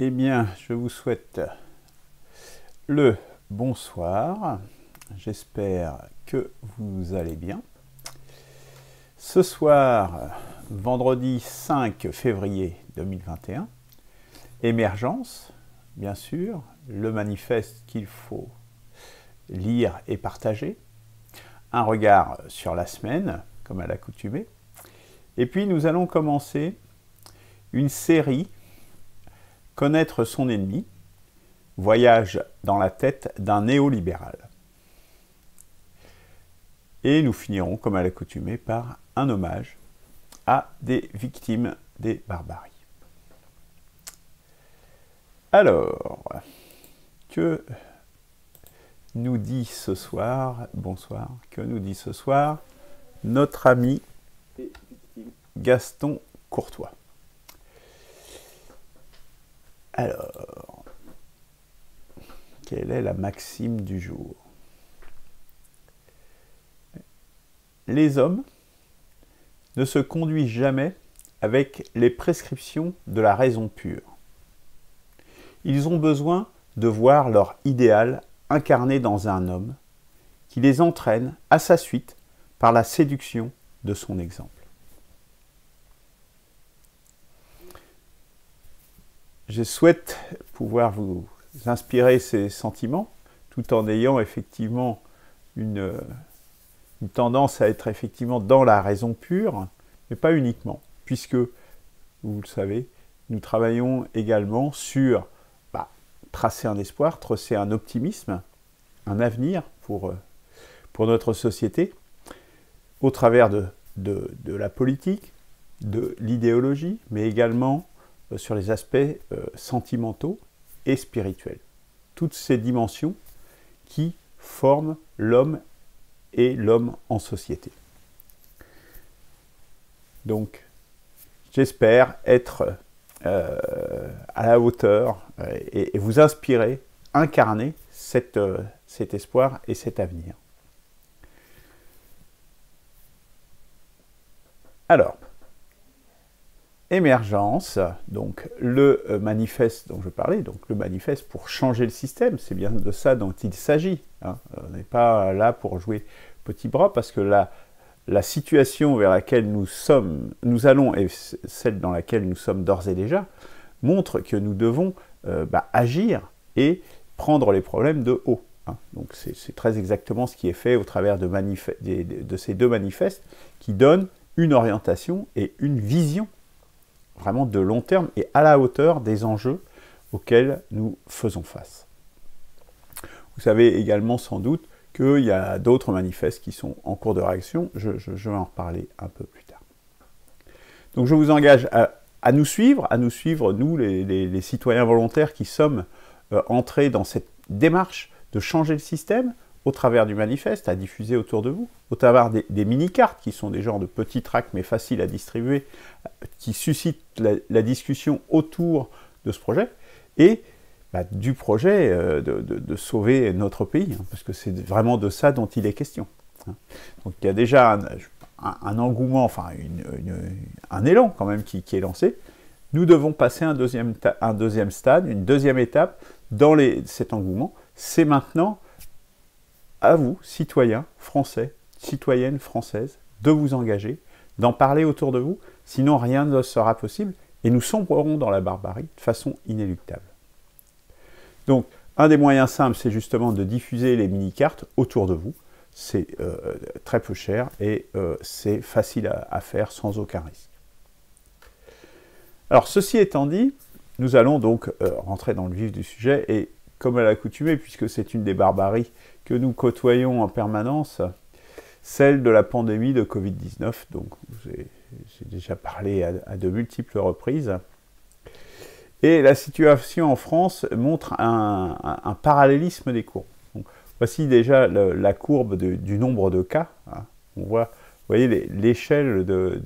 Eh bien, je vous souhaite le bonsoir. J'espère que vous allez bien. Ce soir, vendredi 5 février 2021, émergence, bien sûr, le manifeste qu'il faut lire et partager, un regard sur la semaine, comme à l'accoutumée, et puis nous allons commencer une série Connaître son ennemi, voyage dans la tête d'un néolibéral. Et nous finirons, comme à l'accoutumée, par un hommage à des victimes des barbaries. Alors, que nous dit ce soir, bonsoir, que nous dit ce soir notre ami Gaston Courtois? Alors, quelle est la maxime du jour? Les hommes ne se conduisent jamais avec les prescriptions de la raison pure. Ils ont besoin de voir leur idéal incarné dans un homme qui les entraîne à sa suite par la séduction de son exemple. Je souhaite pouvoir vous inspirer ces sentiments, tout en ayant effectivement une tendance à être effectivement dans la raison pure, mais pas uniquement, puisque, vous le savez, nous travaillons également sur tracer un espoir, tracer un optimisme, un avenir pour notre société, au travers de la politique, de l'idéologie, mais également sur les aspects sentimentaux et spirituels. Toutes ces dimensions qui forment l'homme et l'homme en société. Donc, j'espère être à la hauteur et vous inspirer, incarner cet espoir et cet avenir. Alors, émergence, donc le manifeste dont je parlais, donc le manifeste pour changer le système, c'est bien de ça dont il s'agit. Hein. On n'est pas là pour jouer petit bras, parce que la situation vers laquelle nous allons, et celle dans laquelle nous sommes d'ores et déjà, montre que nous devons agir et prendre les problèmes de haut. Hein. Donc c'est très exactement ce qui est fait au travers de ces deux manifestes, qui donnent une orientation et une vision vraiment de long terme et à la hauteur des enjeux auxquels nous faisons face. Vous savez également sans doute qu'il y a d'autres manifestes qui sont en cours de réaction, je vais en reparler un peu plus tard. Donc je vous engage à nous suivre, nous les citoyens volontaires qui sommes entrés dans cette démarche de changer le système, au travers du manifeste, à diffuser autour de vous, au travers des mini-cartes, qui sont des genres de petits tracts, mais faciles à distribuer, qui suscitent la discussion autour de ce projet, et du projet de sauver notre pays, hein, parce que c'est vraiment de ça dont il est question. Hein. Donc il y a déjà un engouement, enfin un élan quand même qui est lancé. Nous devons passer un deuxième stade, une deuxième étape dans cet engouement. C'est maintenant à vous, citoyens français, citoyennes françaises, de vous engager, d'en parler autour de vous, sinon rien ne sera possible, et nous sombrerons dans la barbarie de façon inéluctable. Donc, un des moyens simples, c'est justement de diffuser les mini-cartes autour de vous. C'est très peu cher et c'est facile à faire sans aucun risque. Alors, ceci étant dit, nous allons donc rentrer dans le vif du sujet, et comme à l'accoutumée, puisque c'est une des barbaries que nous côtoyons en permanence, celle de la pandémie de Covid-19, donc j'ai déjà parlé à de multiples reprises. Et la situation en France montre un parallélisme des courbes. Donc, voici déjà la courbe du nombre de cas. Hein. On voit, vous voyez, l'échelle de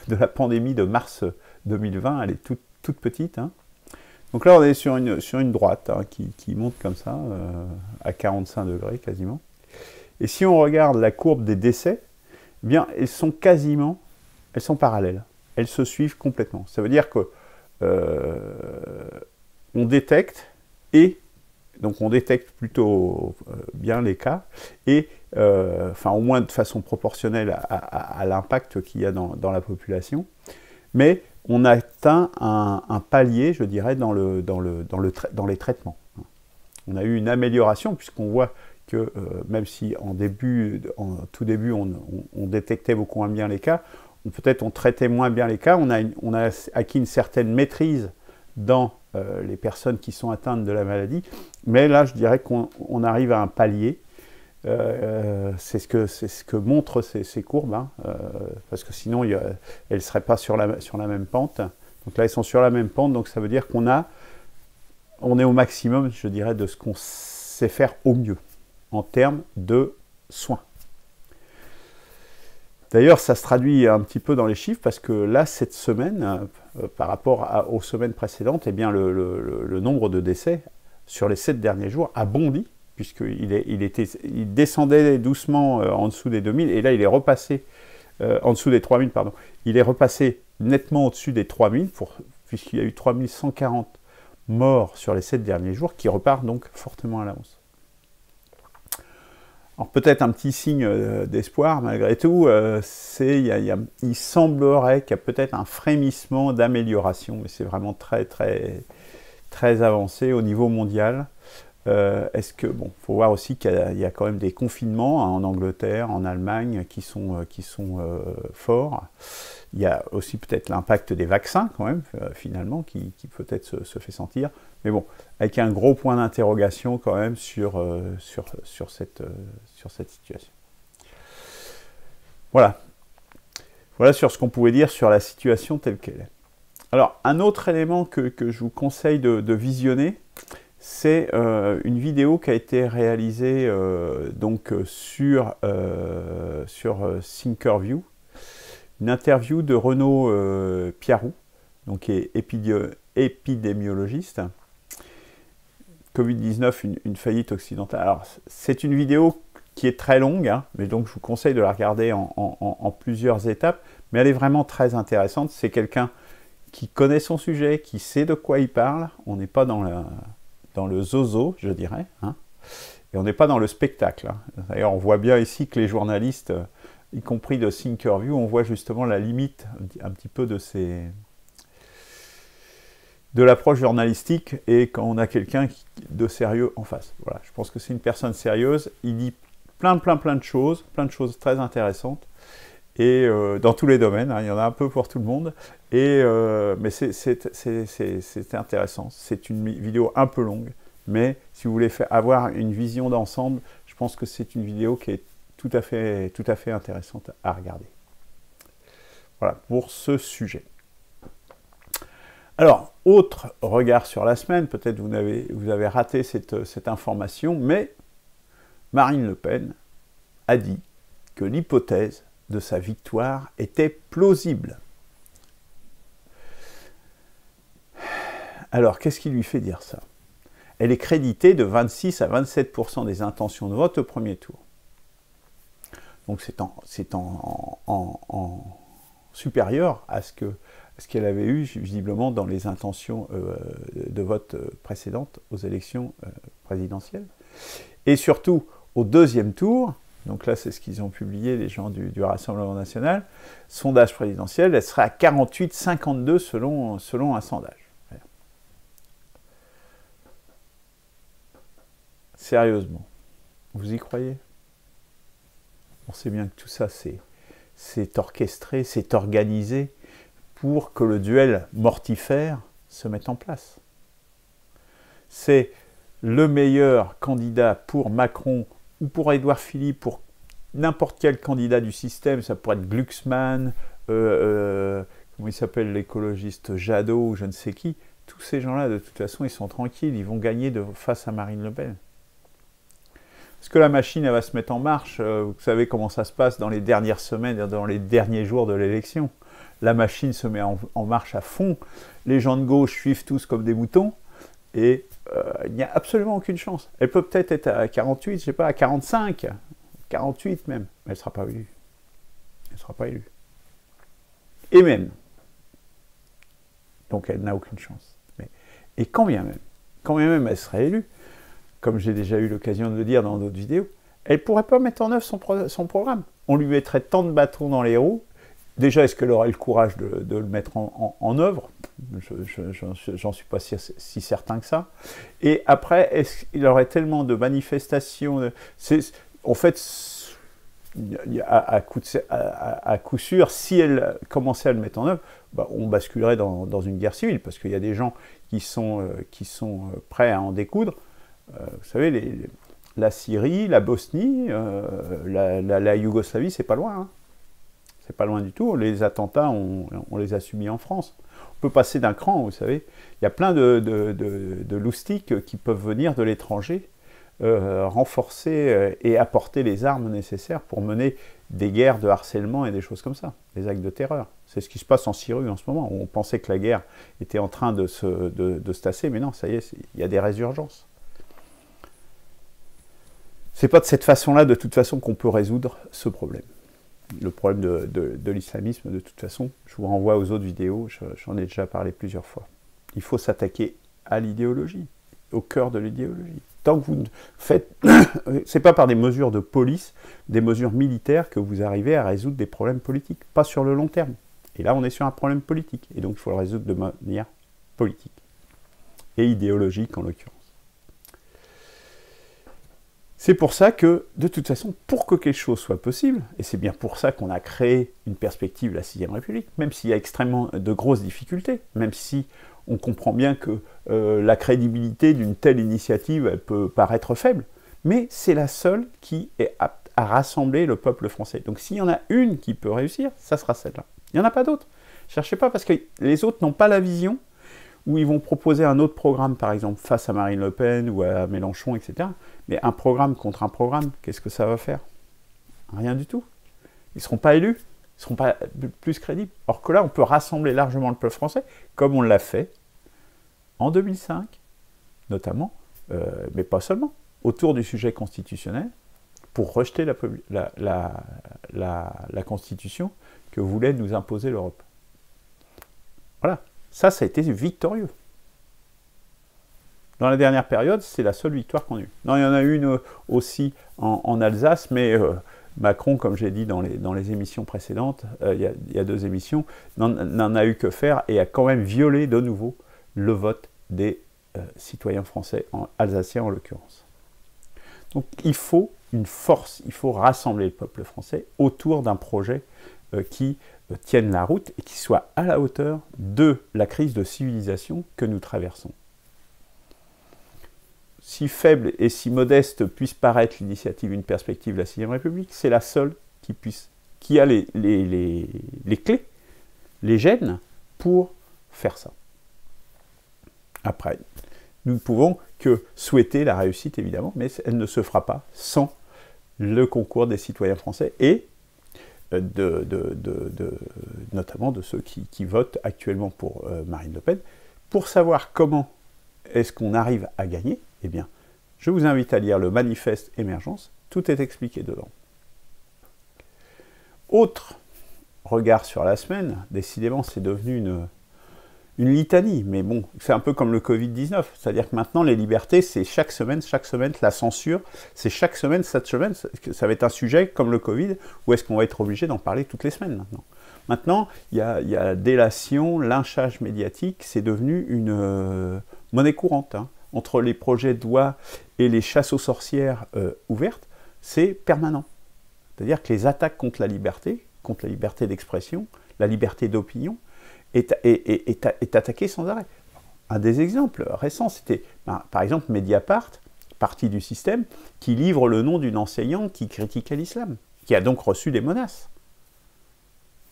la pandémie de mars 2020, elle est toute petite. Hein. Donc là, on est sur une droite hein, qui monte comme ça, à 45 degrés quasiment. Et si on regarde la courbe des décès, eh bien, elles sont parallèles. Elles se suivent complètement. Ça veut dire que on détecte, et donc on détecte plutôt bien les cas, et enfin au moins de façon proportionnelle à l'impact qu'il y a dans la population, mais on atteint un palier, je dirais, dans les traitements. On a eu une amélioration, puisqu'on voit que même si en tout début, on détectait beaucoup moins bien les cas, peut-être on traitait moins bien les cas, on a acquis une certaine maîtrise dans les personnes qui sont atteintes de la maladie, mais là, je dirais qu'on arrive à un palier. C'est ce que montrent ces courbes, hein, parce que sinon, elles ne seraient pas sur la même pente. Donc là, elles sont sur la même pente, donc ça veut dire on est au maximum, je dirais, de ce qu'on sait faire au mieux, en termes de soins. D'ailleurs, ça se traduit un petit peu dans les chiffres, parce que là, cette semaine, par rapport aux semaines précédentes, eh bien, le nombre de décès sur les 7 derniers jours a bondi, puisqu'il descendait doucement en dessous des 2000, et là, il est repassé en dessous des 3000, pardon. Il est repassé nettement au-dessus des 3000, puisqu'il y a eu 3140 morts sur les 7 derniers jours, qui repart donc fortement à la hausse. Alors peut-être un petit signe d'espoir malgré tout, il semblerait qu'il y a peut-être un frémissement d'amélioration, mais c'est vraiment très avancé au niveau mondial. Est-ce que, bon, il faut voir aussi qu'il y a quand même des confinements, hein, en Angleterre, en Allemagne, qui sont forts. Il y a aussi peut-être l'impact des vaccins, quand même, finalement, qui peut-être se fait sentir. Mais bon, avec un gros point d'interrogation, quand même, sur cette situation. Voilà. Voilà sur ce qu'on pouvait dire sur la situation telle qu'elle est. Alors, un autre élément que je vous conseille de visionner, c'est une vidéo qui a été réalisée sur Thinkerview, une interview de Renaud Piarou, donc qui est épidémiologiste. Covid-19, une faillite occidentale. Alors, c'est une vidéo qui est très longue, hein, mais donc je vous conseille de la regarder en plusieurs étapes, mais elle est vraiment très intéressante. C'est quelqu'un qui connaît son sujet, qui sait de quoi il parle. On n'est pas dans le zozo, je dirais, hein, et on n'est pas dans le spectacle. Hein. D'ailleurs, on voit bien ici que les journalistes, y compris de Thinkerview, on voit justement la limite un petit peu de l'approche journalistique, et quand on a quelqu'un de sérieux en face. Voilà, je pense que c'est une personne sérieuse. Il dit plein de choses très intéressantes, et dans tous les domaines, hein, il y en a un peu pour tout le monde, mais c'est intéressant. C'est une vidéo un peu longue, mais si vous voulez avoir une vision d'ensemble, je pense que c'est une vidéo qui est tout à fait intéressante à regarder. Voilà pour ce sujet. Alors, autre regard sur la semaine, peut-être vous avez raté cette information, mais Marine Le Pen a dit que l'hypothèse de sa victoire était plausible. Alors, qu'est-ce qui lui fait dire ça? Elle est créditée de 26 à 27% des intentions de vote au premier tour. Donc c'est en supérieur à ce qu'elle avait eu visiblement dans les intentions de vote précédentes aux élections présidentielles. Et surtout, au deuxième tour, donc là c'est ce qu'ils ont publié les gens du Rassemblement national, sondage présidentiel, elle serait à 48-52 selon un sondage. Voilà. Sérieusement, vous y croyez? On sait bien que tout ça c'est orchestré, c'est organisé pour que le duel mortifère se mette en place. C'est le meilleur candidat pour Macron ou pour Édouard Philippe, pour n'importe quel candidat du système. Ça pourrait être Glucksmann, comment il s'appelle l'écologiste, Jadot ou je ne sais qui. Tous ces gens-là, de toute façon, ils sont tranquilles, ils vont gagner face à Marine Le Pen. Est-ce que la machine elle va se mettre en marche? Vous savez comment ça se passe dans les dernières semaines, dans les derniers jours de l'élection. La machine se met en marche à fond, les gens de gauche suivent tous comme des moutons, et il n'y a absolument aucune chance. Elle peut peut-être être à 48, je sais pas, à 45, 48 même, mais elle ne sera pas élue. Elle ne sera pas élue. Et même, Donc elle n'a aucune chance. Et quand bien même elle serait élue, comme j'ai déjà eu l'occasion de le dire dans d'autres vidéos, elle ne pourrait pas mettre en œuvre son programme. On lui mettrait tant de bâtons dans les roues. Déjà, est-ce qu'elle aurait le courage de le mettre en œuvre? J'en suis pas si certain que ça. Et après, est-ce qu'il aurait tellement de manifestations en fait, à coup sûr, si elle commençait à le mettre en œuvre, bah, on basculerait dans une guerre civile, parce qu'il y a des gens qui sont prêts à en découdre. Vous savez, la Syrie, la Bosnie, la Yougoslavie, c'est pas loin. Hein. C'est pas loin du tout. Les attentats, on les a subis en France. On peut passer d'un cran, vous savez. Il y a plein de loustiques qui peuvent venir de l'étranger, renforcer et apporter les armes nécessaires pour mener des guerres de harcèlement et des choses comme ça, des actes de terreur. C'est ce qui se passe en Syrie en ce moment. On pensait que la guerre était en train de se tasser, mais non, ça y est, il y a des résurgences. C'est pas de cette façon-là, de toute façon, qu'on peut résoudre ce problème. Le problème de l'islamisme, de toute façon, je vous renvoie aux autres vidéos, j'en ai déjà parlé plusieurs fois. Il faut s'attaquer à l'idéologie, au cœur de l'idéologie. Tant que vous ne faites... c'est pas par des mesures de police, des mesures militaires que vous arrivez à résoudre des problèmes politiques, pas sur le long terme. Et là, on est sur un problème politique, et donc il faut le résoudre de manière politique, et idéologique en l'occurrence. C'est pour ça que, de toute façon, pour que quelque chose soit possible, et c'est bien pour ça qu'on a créé une perspective, la 6ème République, même s'il y a extrêmement de grosses difficultés, même si on comprend bien que la crédibilité d'une telle initiative, elle peut paraître faible, mais c'est la seule qui est apte à rassembler le peuple français. Donc s'il y en a une qui peut réussir, ça sera celle-là. Il n'y en a pas d'autres. Cherchez pas, parce que les autres n'ont pas la vision, où ils vont proposer un autre programme, par exemple, face à Marine Le Pen ou à Mélenchon, etc. Mais un programme contre un programme, qu'est-ce que ça va faire? Rien du tout. Ils ne seront pas élus, ils ne seront pas plus crédibles. Or que là, on peut rassembler largement le peuple français, comme on l'a fait en 2005, notamment, mais pas seulement, autour du sujet constitutionnel, pour rejeter la Constitution que voulait nous imposer l'Europe. Voilà. Ça a été victorieux. Dans la dernière période, c'est la seule victoire qu'on a eue. Non, il y en a une aussi en Alsace, mais Macron, comme j'ai dit dans les émissions précédentes, il y a 2 émissions, n'en a eu que faire et a quand même violé de nouveau le vote des citoyens français, alsaciens en l'occurrence. Donc il faut une force, il faut rassembler le peuple français autour d'un projet qui tienne la route et qui soit à la hauteur de la crise de civilisation que nous traversons. Si faible et si modeste puisse paraître l'initiative Une perspective, la 6ème République, c'est la seule qui a les clés, les gènes pour faire ça. Après, nous ne pouvons que souhaiter la réussite, évidemment, mais elle ne se fera pas sans le concours des citoyens français et notamment de ceux qui votent actuellement pour Marine Le Pen. Pour savoir comment est-ce qu'on arrive à gagner, eh bien, je vous invite à lire le manifeste Émergence, tout est expliqué dedans. Autre regard sur la semaine, décidément c'est devenu une litanie, mais bon, c'est un peu comme le Covid-19, c'est-à-dire que maintenant les libertés, c'est chaque semaine, la censure, c'est chaque semaine, cette semaine, ça va être un sujet comme le Covid, ou est-ce qu'on va être obligé d'en parler toutes les semaines maintenant? Maintenant, il y a délation, lynchage médiatique, c'est devenu une monnaie courante. Hein. Entre les projets de loi et les chasses aux sorcières ouvertes, c'est permanent. C'est-à-dire que les attaques contre la liberté d'expression, la liberté d'opinion, est attaqué sans arrêt. Un des exemples récents, c'était par exemple Mediapart, partie du système, qui livre le nom d'une enseignante qui critiquait l'islam, qui a donc reçu des menaces.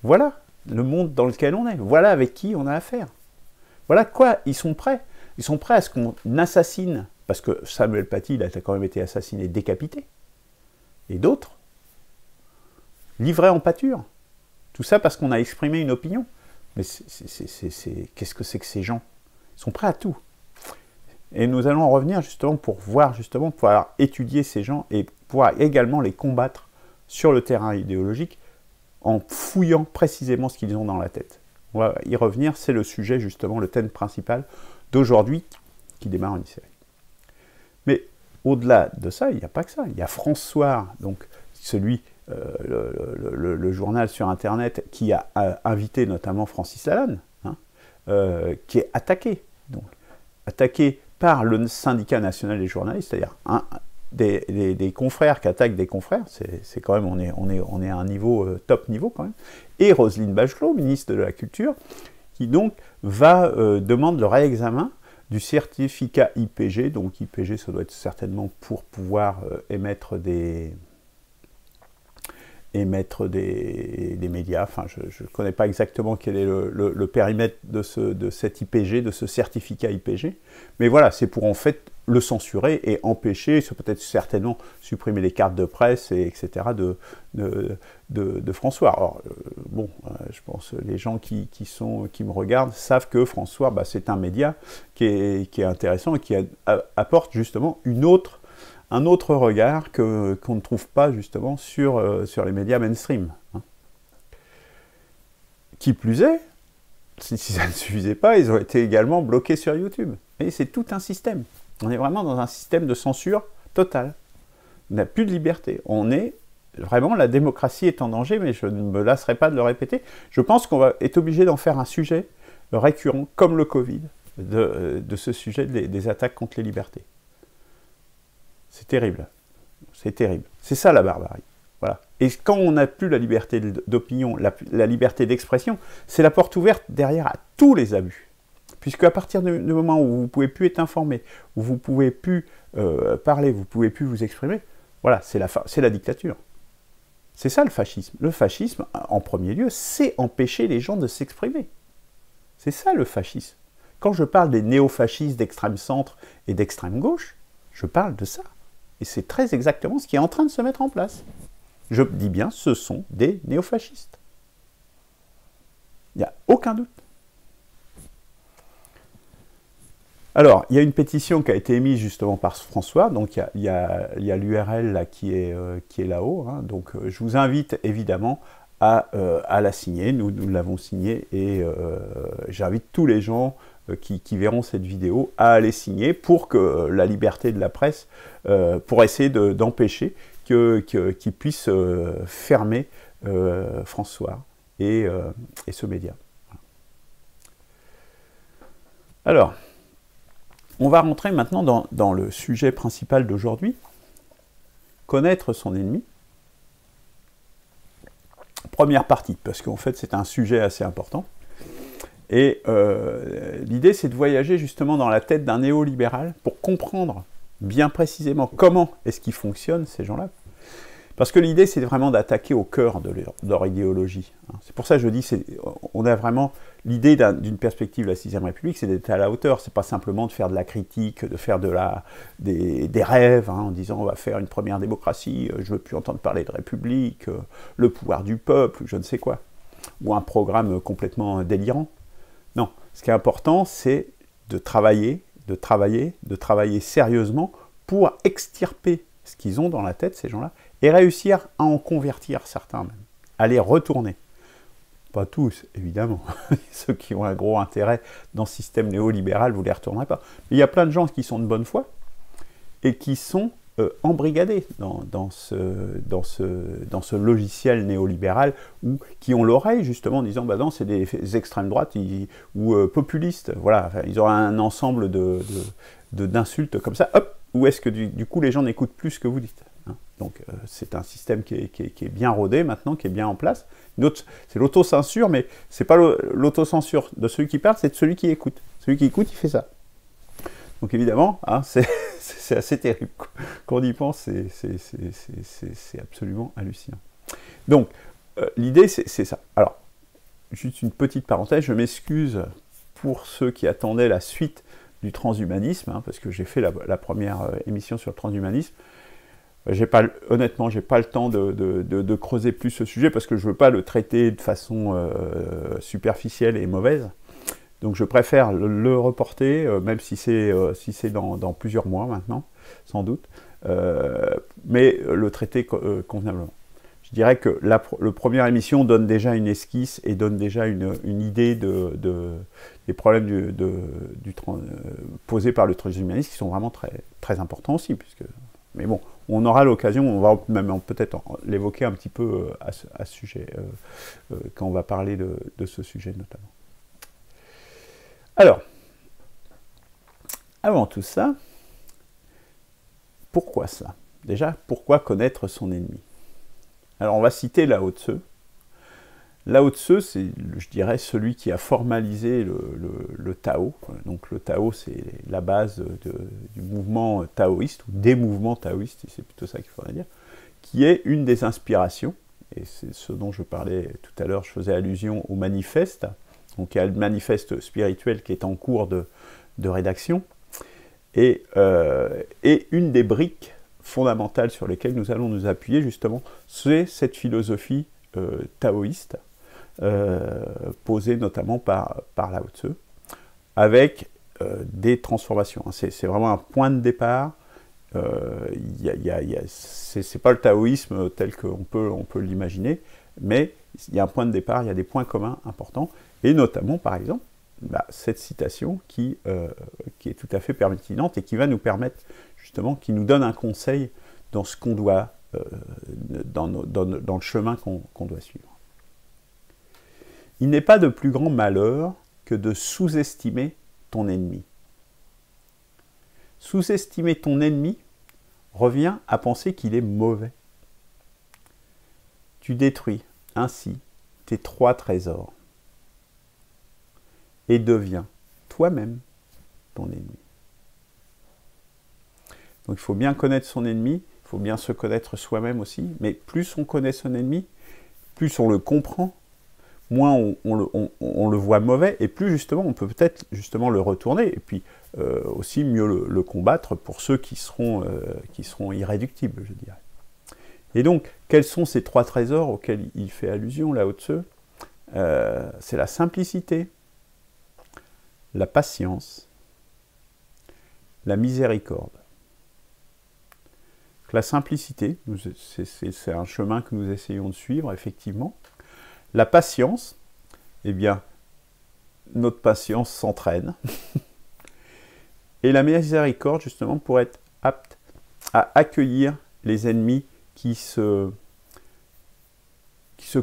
Voilà le monde dans lequel on est, voilà avec qui on a affaire. Voilà quoi, ils sont prêts à ce qu'on assassine, parce que Samuel Paty, il a quand même été assassiné, décapité, et d'autres, livrés en pâture. Tout ça parce qu'on a exprimé une opinion. Mais qu'est-ce que c'est que ces gens? Ils sont prêts à tout. Et nous allons en revenir justement pour voir, justement, pouvoir étudier ces gens et pouvoir également les combattre sur le terrain idéologique en fouillant précisément ce qu'ils ont dans la tête. On va y revenir, c'est le sujet justement, le thème principal d'aujourd'hui qui démarre une série. Mais au-delà de ça, il n'y a pas que ça. Il y a François, donc celui, le journal sur Internet, qui a invité notamment Francis Lalanne, hein, qui est attaqué. Donc, attaqué par le syndicat national des journalistes, c'est-à-dire des confrères qui attaquent des confrères, c'est quand même, on est à un niveau, top niveau quand même, et Roselyne Bachelot, ministre de la Culture, qui donc demande le réexamen du certificat IPG. Donc IPG, ça doit être certainement pour pouvoir émettre des médias. Enfin, je ne connais pas exactement quel est le périmètre de cet IPG, de ce certificat IPG. Mais voilà, c'est pour en fait le censurer et empêcher, peut-être certainement supprimer les cartes de presse, etc. de François. Alors, bon, je pense que les gens qui me regardent savent que François, c'est un média qui est intéressant et qui apporte justement un autre regard qu'on ne trouve pas justement sur les médias mainstream. Hein. Qui plus est, si ça ne suffisait pas, ils ont été également bloqués sur YouTube. Et c'est tout un système. On est vraiment dans un système de censure totale. On n'a plus de liberté. Vraiment, la démocratie est en danger, mais je ne me lasserai pas de le répéter. Je pense qu'on va être obligé d'en faire un sujet récurrent, comme le Covid, de ce sujet des attaques contre les libertés. C'est terrible. C'est terrible. C'est ça la barbarie. Voilà. Et quand on n'a plus la liberté d'opinion, la liberté d'expression, c'est la porte ouverte derrière à tous les abus. Puisque à partir du moment où vous ne pouvez plus être informé, où vous ne pouvez plus parler, vous ne pouvez plus vous exprimer, voilà, c'est la dictature. C'est ça le fascisme. Le fascisme, en premier lieu, c'est empêcher les gens de s'exprimer. C'est ça le fascisme. Quand je parle des néo-fascistes d'extrême centre et d'extrême gauche, je parle de ça. Et c'est très exactement ce qui est en train de se mettre en place. Je dis bien, ce sont des néo-fascistes. Il n'y a aucun doute. Alors, il y a une pétition qui a été émise justement par François, donc il y a l'URL là qui est là-haut, hein, donc je vous invite évidemment à la signer, nous l'avons signée, et j'invite tous les gens qui verront cette vidéo à aller signer pour que la liberté de la presse, pour essayer d'empêcher qu'ils puissent fermer François et ce média. Alors, on va rentrer maintenant dans le sujet principal d'aujourd'hui, connaître son ennemi. Première partie, parce qu'en fait c'est un sujet assez important. Et l'idée c'est de voyager justement dans la tête d'un néolibéral pour comprendre bien précisément comment est-ce qu'ils fonctionnent ces gens-là. Parce que l'idée c'est vraiment d'attaquer au cœur de leur idéologie. C'est pour ça que je dis, on a vraiment l'idée d'une perspective de la 6ème République, c'est d'être à la hauteur. C'est pas simplement de faire de la critique, de faire des rêves, en disant on va faire une première démocratie, je veux plus entendre parler de république, le pouvoir du peuple, je ne sais quoi. Ou un programme complètement délirant. Non, ce qui est important, c'est de travailler sérieusement pour extirper ce qu'ils ont dans la tête, ces gens-là, et réussir à en convertir certains même, à les retourner. Pas tous, évidemment. Ceux qui ont un gros intérêt dans ce système néolibéral, vous ne les retournerez pas. Mais il y a plein de gens qui sont de bonne foi et qui sont embrigadés dans ce logiciel néolibéral, ou qui ont l'oreille justement en disant bah non, c'est des extrêmes droites ou populistes. Voilà, enfin, ils auront un ensemble d'insultes comme ça. Hop, où est-ce que du coup les gens n'écoutent plus ce que vous dites, hein. Donc c'est un système qui est bien rodé maintenant, qui est bien en place. C'est l'autocensure, mais c'est pas l'autocensure de celui qui parle, c'est de celui qui écoute. Celui qui écoute, il fait ça. Donc évidemment, hein, c'est assez terrible. Quand on y pense, c'est absolument hallucinant. Donc, l'idée, c'est ça. Alors, juste une petite parenthèse, je m'excuse pour ceux qui attendaient la suite du transhumanisme, hein, parce que j'ai fait la première émission sur le transhumanisme. Honnêtement, j'ai pas le temps de creuser plus ce sujet, parce que je veux pas le traiter de façon superficielle et mauvaise. Donc je préfère le reporter, même si c'est dans plusieurs mois maintenant, sans doute, mais le traiter convenablement. Je je dirais que le première émission donne déjà une esquisse et donne déjà une idée des problèmes posés par le transhumanisme qui sont vraiment très, très importants aussi. Mais bon, on aura l'occasion, on va même peut-être l'évoquer un petit peu à ce sujet, quand on va parler de ce sujet notamment. Alors, avant tout ça, pourquoi ça? Déjà, pourquoi connaître son ennemi? Alors, on va citer Lao Tzu. Lao Tzu, c'est, je dirais, celui qui a formalisé le Tao. Donc, le Tao, c'est la base du mouvement taoïste, ou des mouvements taoïstes, c'est plutôt ça qu'il faudrait dire, qui est une des inspirations, et c'est ce dont je parlais tout à l'heure, je faisais allusion au manifeste. Donc, il y a le manifeste spirituel qui est en cours de rédaction, et une des briques fondamentales sur lesquelles nous allons nous appuyer, justement, c'est cette philosophie taoïste, posée notamment par Lao Tzu, avec des transformations. C'est vraiment un point de départ. C'est pas le taoïsme tel qu'on peut l'imaginer, mais il y a un point de départ, il y a des points communs importants, et notamment, par exemple, cette citation qui est tout à fait pertinente et qui va nous permettre, justement, qui nous donne un conseil dans ce qu'on doit, dans le chemin qu'on doit suivre. Il n'est pas de plus grand malheur que de sous-estimer ton ennemi. Sous-estimer ton ennemi revient à penser qu'il est mauvais. Tu détruis ainsi tes 3 trésors et deviens toi-même ton ennemi. Donc il faut bien connaître son ennemi, il faut bien se connaître soi-même aussi, mais plus on connaît son ennemi, plus on le comprend, moins on le voit mauvais, et plus justement on peut peut-être justement le retourner, et puis aussi mieux le combattre pour ceux qui seront irréductibles, je dirais. Et donc, quels sont ces 3 trésors auxquels il fait allusion, Lao Tzu? C'est la simplicité, la patience, la miséricorde. La simplicité, c'est un chemin que nous essayons de suivre, effectivement. La patience, eh bien, notre patience s'entraîne. Et la miséricorde, justement, pour être apte à accueillir les ennemis qui se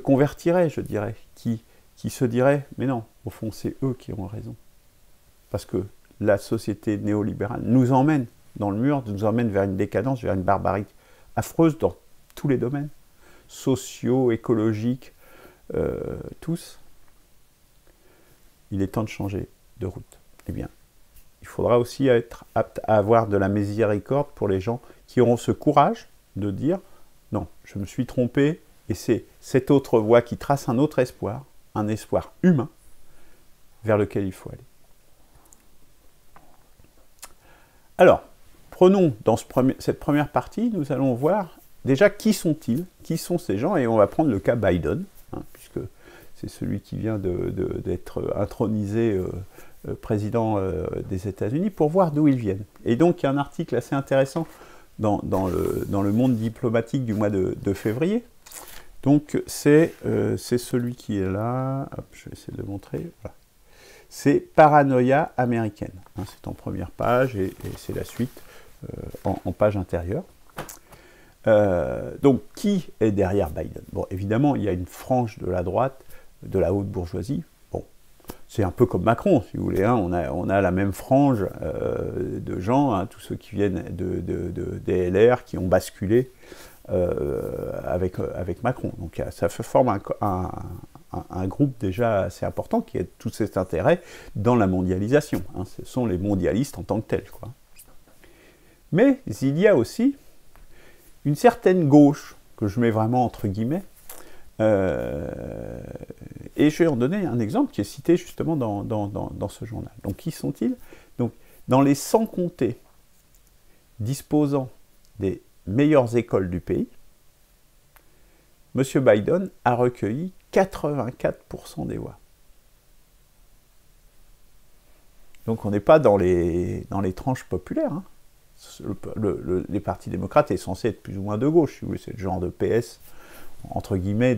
convertiraient, je dirais, qui se diraient, mais non, au fond, c'est eux qui ont raison. Parce que la société néolibérale nous emmène dans le mur, nous emmène vers une décadence, vers une barbarie affreuse dans tous les domaines, sociaux, écologiques, tous. Il est temps de changer de route. Eh bien, il faudra aussi être apte à avoir de la miséricorde pour les gens qui auront ce courage de dire « Non, je me suis trompé, et c'est cette autre voie qui trace un autre espoir, un espoir humain, vers lequel il faut aller. » Alors, prenons dans cette première partie, nous allons voir déjà qui sont-ils, qui sont ces gens, et on va prendre le cas Biden, puisque c'est celui qui vient d'être intronisé président des États-Unis, pour voir d'où ils viennent. Et donc, il y a un article assez intéressant dans le monde diplomatique du mois de février. Donc, c'est celui qui est là. Hop, je vais essayer de le montrer. Voilà. C'est Paranoïa américaine. C'est en première page et c'est la suite en page intérieure. Donc, qui est derrière Biden? Bon, évidemment, il y a une frange de la droite, de la haute bourgeoisie. Bon, c'est un peu comme Macron, si vous voulez. On a la même frange de gens, tous ceux qui viennent des LR, qui ont basculé avec Macron. Donc, ça forme un groupe déjà assez important qui a tout cet intérêt dans la mondialisation. Ce sont les mondialistes en tant que tels, quoi. Mais il y a aussi une certaine gauche, que je mets vraiment entre guillemets, et je vais en donner un exemple qui est cité justement dans ce journal. Donc, qui sont-ils? Donc, dans les 100 comtés disposant des meilleures écoles du pays, M. Biden a recueilli 84% des voix. Donc, on n'est pas dans les tranches populaires, hein. Les partis démocrates est censé être plus ou moins de gauche, si vous voulez, c'est le genre de PS entre guillemets,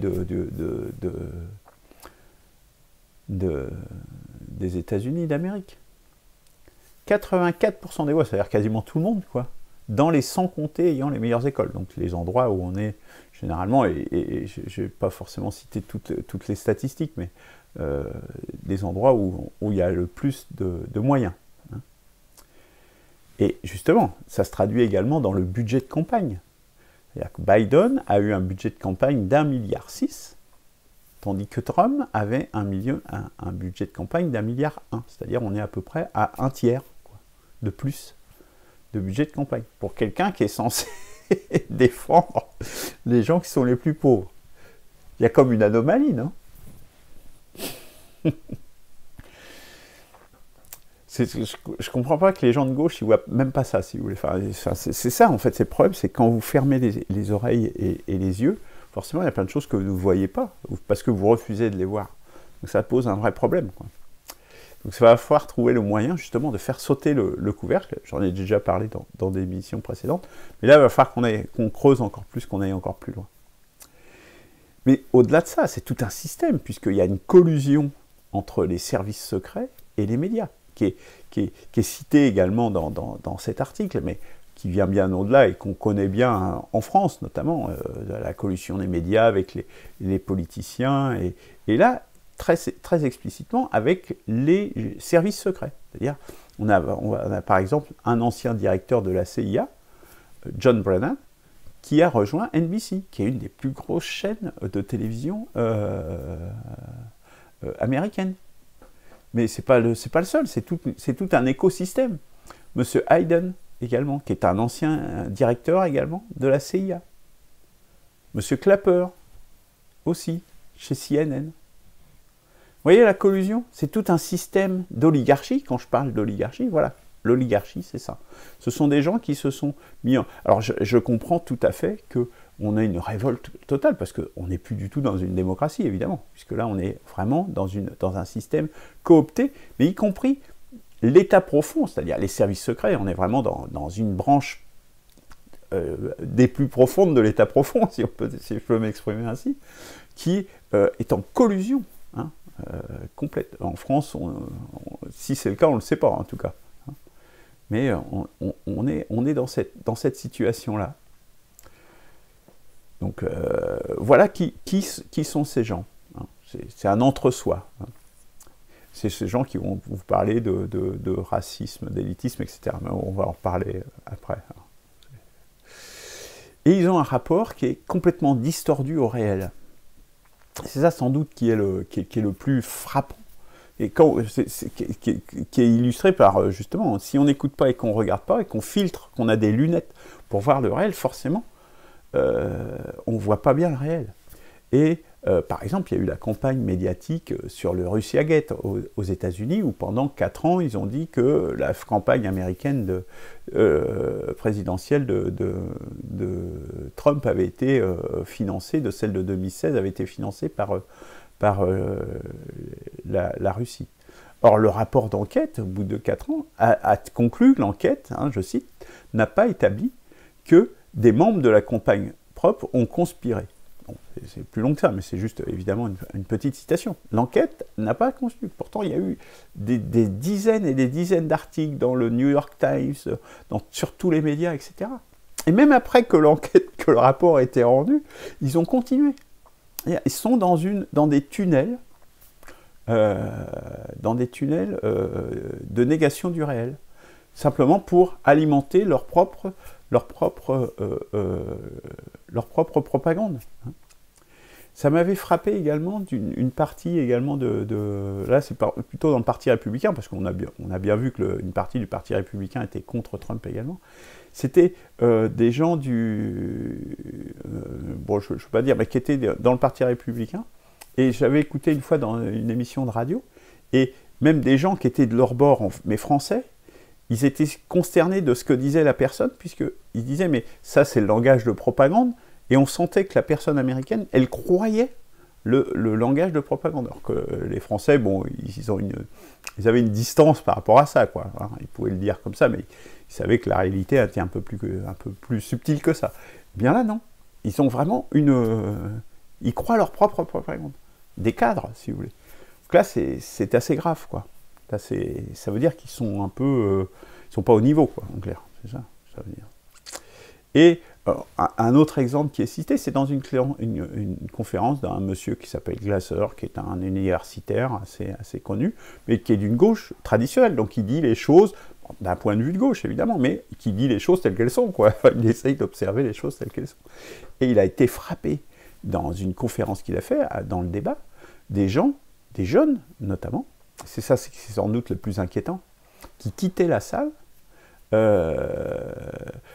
des États-Unis d'Amérique. 84% des voix, c'est-à-dire quasiment tout le monde, quoi, dans les 100 comtés ayant les meilleures écoles. Donc les endroits où on est généralement, et je ne vais pas forcément citer toutes les statistiques, mais des endroits où il y a le plus de moyens. Hein. Et justement, ça se traduit également dans le budget de campagne. C'est-à-dire que Biden a eu un budget de campagne d'1,6 milliard, tandis que Trump avait un budget de campagne d'1,1 milliard. C'est-à-dire on est à peu près à un tiers de plus de budget de campagne pour quelqu'un qui est censé défendre les gens qui sont les plus pauvres. Il y a comme une anomalie, non? Je comprends pas que les gens de gauche, ils voient même pas ça, si vous voulez. Enfin, c'est ça, en fait, c'est le problème, c'est quand vous fermez les oreilles et les yeux, forcément, il y a plein de choses que vous ne voyez pas, parce que vous refusez de les voir. Donc ça pose un vrai problème, quoi. Donc ça va falloir trouver le moyen, justement, de faire sauter le couvercle. J'en ai déjà parlé dans des émissions précédentes. Mais là, il va falloir qu'on creuse encore plus, qu'on aille encore plus loin. Mais au-delà de ça, c'est tout un système, puisqu'il y a une collusion entre les services secrets et les médias, qui est cité également dans cet article, mais qui vient bien au-delà et qu'on connaît bien en France, notamment, la collusion des médias avec les politiciens. Et là, très explicitement avec les services secrets. C'est-à-dire, on a par exemple un ancien directeur de la CIA, John Brennan, qui a rejoint NBC, qui est une des plus grosses chaînes de télévision américaines. Mais c'est pas le seul, c'est tout un écosystème. Monsieur Hayden, également, qui est un ancien directeur également de la CIA. Monsieur Clapper, aussi, chez CNN. Vous voyez la collusion? C'est tout un système d'oligarchie. Quand je parle d'oligarchie, voilà, l'oligarchie, c'est ça. Ce sont des gens qui se sont mis en... Alors, je comprends tout à fait qu'on a une révolte totale, parce qu'on n'est plus du tout dans une démocratie, évidemment, puisque là, on est vraiment dans un système coopté, mais y compris l'État profond, c'est-à-dire les services secrets. On est vraiment dans une branche des plus profondes de l'État profond, si je peux m'exprimer ainsi, qui est en collusion, hein, complète. En France, si c'est le cas, on ne le sait pas, en tout cas. Mais on est dans cette situation-là. Donc, voilà qui sont ces gens. Hein. C'est un entre-soi. Hein. C'est ces gens qui vont vous parler de racisme, d'élitisme, etc. Mais on va en reparler après. Et ils ont un rapport qui est complètement distordu au réel. C'est ça sans doute qui est le plus frappant. Et qui est illustré par, justement, si on n'écoute pas et qu'on ne regarde pas, et qu'on filtre, qu'on a des lunettes pour voir le réel, forcément, on ne voit pas bien le réel. Et par exemple, il y a eu la campagne médiatique sur le Russiagate aux États-Unis, où pendant 4 ans, ils ont dit que la campagne américaine présidentielle de Trump avait été financée, de celle de 2016 avait été financée par la Russie. Or, le rapport d'enquête, au bout de 4 ans, a conclu, l'enquête, hein, je cite, n'a pas établi que des membres de la campagne propre ont conspiré. Bon, c'est plus long que ça, mais c'est juste évidemment une petite citation. L'enquête n'a pas conçu. Pourtant, il y a eu des dizaines et des dizaines d'articles dans le New York Times, sur tous les médias, etc. Et même après que le rapport a été rendu, ils ont continué. Ils sont dans des tunnels, de négation du réel, simplement pour alimenter leur propre propagande. Ça m'avait frappé également une partie également là c'est plutôt dans le Parti républicain, parce qu'on a bien vu qu'une partie du Parti républicain était contre Trump également. C'était des gens bon, je ne peux pas dire, mais qui étaient dans le Parti républicain, et j'avais écouté une fois dans une émission de radio, et même des gens qui étaient de leur bord, mais français, ils étaient consternés de ce que disait la personne, puisqu'ils disaient, mais ça c'est le langage de propagande, et on sentait que la personne américaine, elle croyait le langage de propagande, alors que les Français, bon, ils avaient une distance par rapport à ça, quoi. Hein, ils pouvaient le dire comme ça, mais ils savaient que la réalité était un peu plus subtile que ça. Eh bien là, non. Ils ont vraiment Ils croient leur propre propagande. Des cadres, si vous voulez. Donc là, c'est assez grave, quoi. Là, ça veut dire qu'ils sont un peu... ils sont pas au niveau, quoi, en clair. C'est ça, ça veut dire. Et un autre exemple qui est cité, c'est dans une conférence d'un monsieur qui s'appelle Glasser, qui est un universitaire assez connu, mais qui est d'une gauche traditionnelle. Donc il dit les choses, d'un point de vue de gauche évidemment, mais qui dit les choses telles qu'elles sont, quoi. Il essaye d'observer les choses telles qu'elles sont. Et il a été frappé dans une conférence qu'il a fait, dans le débat, des gens, des jeunes notamment, c'est sans doute le plus inquiétant, qui quittaient la salle,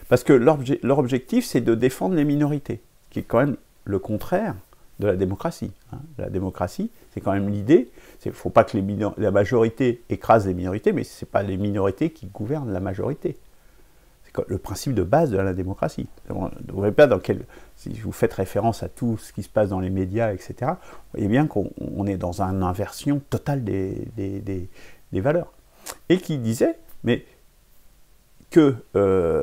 parce que leur objectif, c'est de défendre les minorités, qui est quand même le contraire de la démocratie. Hein. La démocratie, c'est quand même l'idée, il ne faut pas que la majorité écrase les minorités, mais ce n'est pas les minorités qui gouvernent la majorité. C'est le principe de base de la démocratie. Vous ne voyez pas si vous faites référence à tout ce qui se passe dans les médias, etc., vous voyez bien qu'on est dans une inversion totale des valeurs. Et qui disait, mais que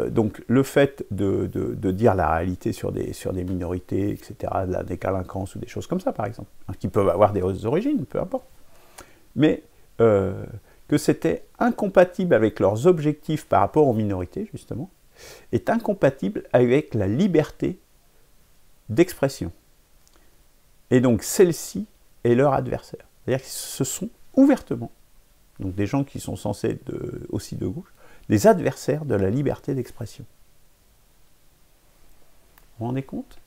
donc le fait de dire la réalité sur des minorités, etc., de la délinquance ou des choses comme ça, par exemple, hein, qui peuvent avoir des origines, peu importe, mais que c'était incompatible avec leurs objectifs par rapport aux minorités, justement, est incompatible avec la liberté d'expression. Et donc celle-ci est leur adversaire. C'est-à-dire qu'ils se sont ouvertement, donc des gens qui sont censés être aussi de gauche, des adversaires de la liberté d'expression. Vous vous rendez compte?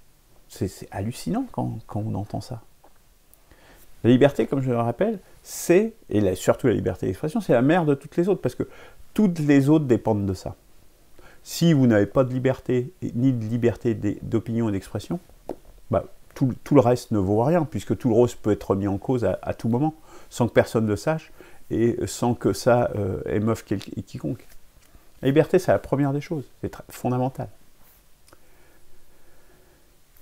C'est hallucinant quand on entend ça. La liberté, comme je le rappelle, et surtout la liberté d'expression, c'est la mère de toutes les autres, parce que toutes les autres dépendent de ça. Si vous n'avez pas de liberté, ni de liberté d'opinion et d'expression, bah, tout le reste ne vaut rien, puisque tout le reste peut être remis en cause à tout moment, sans que personne ne le sache, et sans que ça émeuve quiconque. La liberté, c'est la première des choses, c'est fondamental.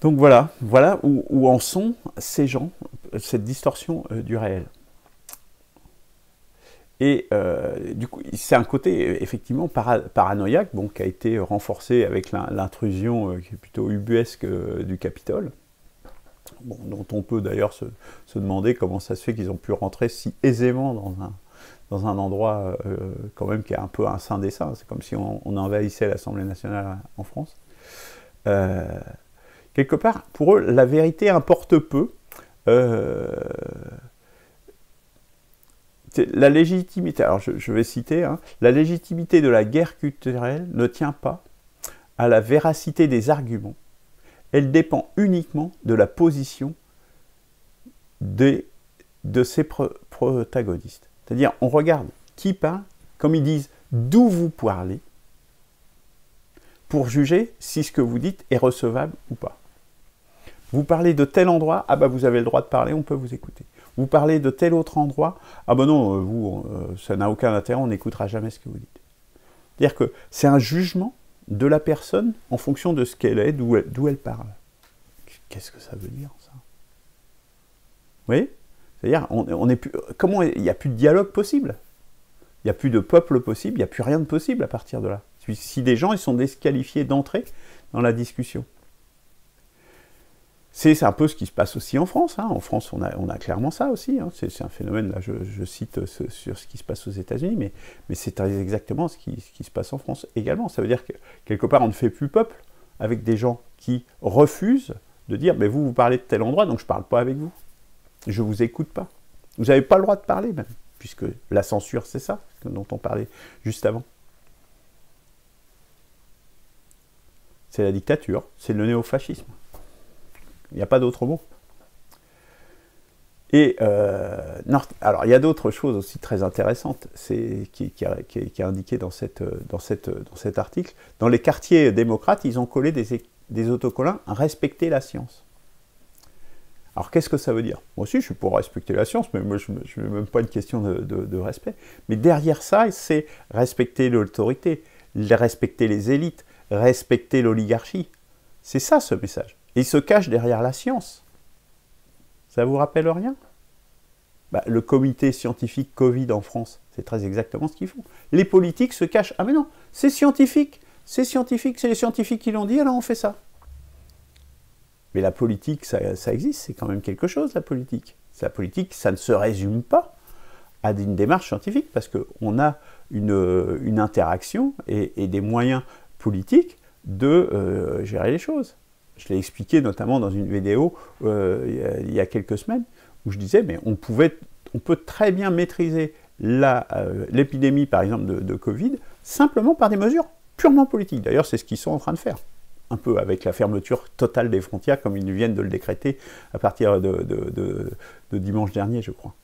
Donc voilà où en sont ces gens, cette distorsion du réel. Et du coup, c'est un côté effectivement paranoïaque, bon, qui a été renforcé avec l'intrusion qui est plutôt ubuesque du Capitole, bon, dont on peut d'ailleurs se demander comment ça se fait qu'ils ont pu rentrer si aisément dans un endroit quand même qui est un peu un saint des saints. C'est comme si on envahissait l'Assemblée nationale en France. Quelque part, pour eux, la vérité importe peu. La légitimité, alors je vais citer, hein, la légitimité de la guerre culturelle ne tient pas à la véracité des arguments. Elle dépend uniquement de la position de ses protagonistes. C'est-à-dire, on regarde qui parle, comme ils disent, d'où vous parlez, pour juger si ce que vous dites est recevable ou pas. Vous parlez de tel endroit, ah bah vous avez le droit de parler, on peut vous écouter. Vous parlez de tel autre endroit, ah bah non, vous, ça n'a aucun intérêt, on n'écoutera jamais ce que vous dites. C'est-à-dire que c'est un jugement de la personne en fonction de ce qu'elle est, d'où elle parle. Qu'est-ce que ça veut dire, ça? Vous voyez? C'est-à-dire, comment il n'y a plus de dialogue possible. Il n'y a plus de peuple possible, il n'y a plus rien de possible à partir de là. Si des gens ils sont disqualifiés d'entrer dans la discussion. C'est un peu ce qui se passe aussi en France. Hein. En France, on a clairement ça aussi. Hein. C'est un phénomène, là, je cite sur ce qui se passe aux États-Unis, mais c'est exactement ce qui se passe en France également. Ça veut dire que, quelque part, on ne fait plus peuple avec des gens qui refusent de dire mais vous parlez de tel endroit, donc je ne parle pas avec vous. Je ne vous écoute pas. Vous n'avez pas le droit de parler, même, puisque la censure, c'est ça dont on parlait juste avant. C'est la dictature, c'est le néofascisme. Il n'y a pas d'autre mot. Et alors, il y a d'autres choses aussi très intéressantes qui est indiqué dans cet article. Dans les quartiers démocrates, ils ont collé des autocollants « Respecter la science ». Alors, qu'est-ce que ça veut dire? Moi aussi, je suis pour respecter la science, mais moi, je n'ai même pas une question de respect. Mais derrière ça, c'est respecter l'autorité, respecter les élites, respecter l'oligarchie. C'est ça, ce message. Et il se cache derrière la science. Ça vous rappelle rien? Bah, le comité scientifique Covid en France, c'est très exactement ce qu'ils font. Les politiques se cachent. Ah mais non, c'est scientifique, c'est les scientifiques qui l'ont dit, alors on fait ça. Mais la politique, ça existe, c'est quand même quelque chose, la politique. La politique, ça ne se résume pas à une démarche scientifique, parce qu'on a une interaction et des moyens politiques de gérer les choses. Je l'ai expliqué notamment dans une vidéo il y a quelques semaines, où je disais, mais on peut très bien maîtriser l'épidémie, par exemple, de Covid, simplement par des mesures purement politiques. D'ailleurs, c'est ce qu'ils sont en train de faire. Un peu avec la fermeture totale des frontières, comme ils viennent de le décréter à partir de dimanche dernier, je crois.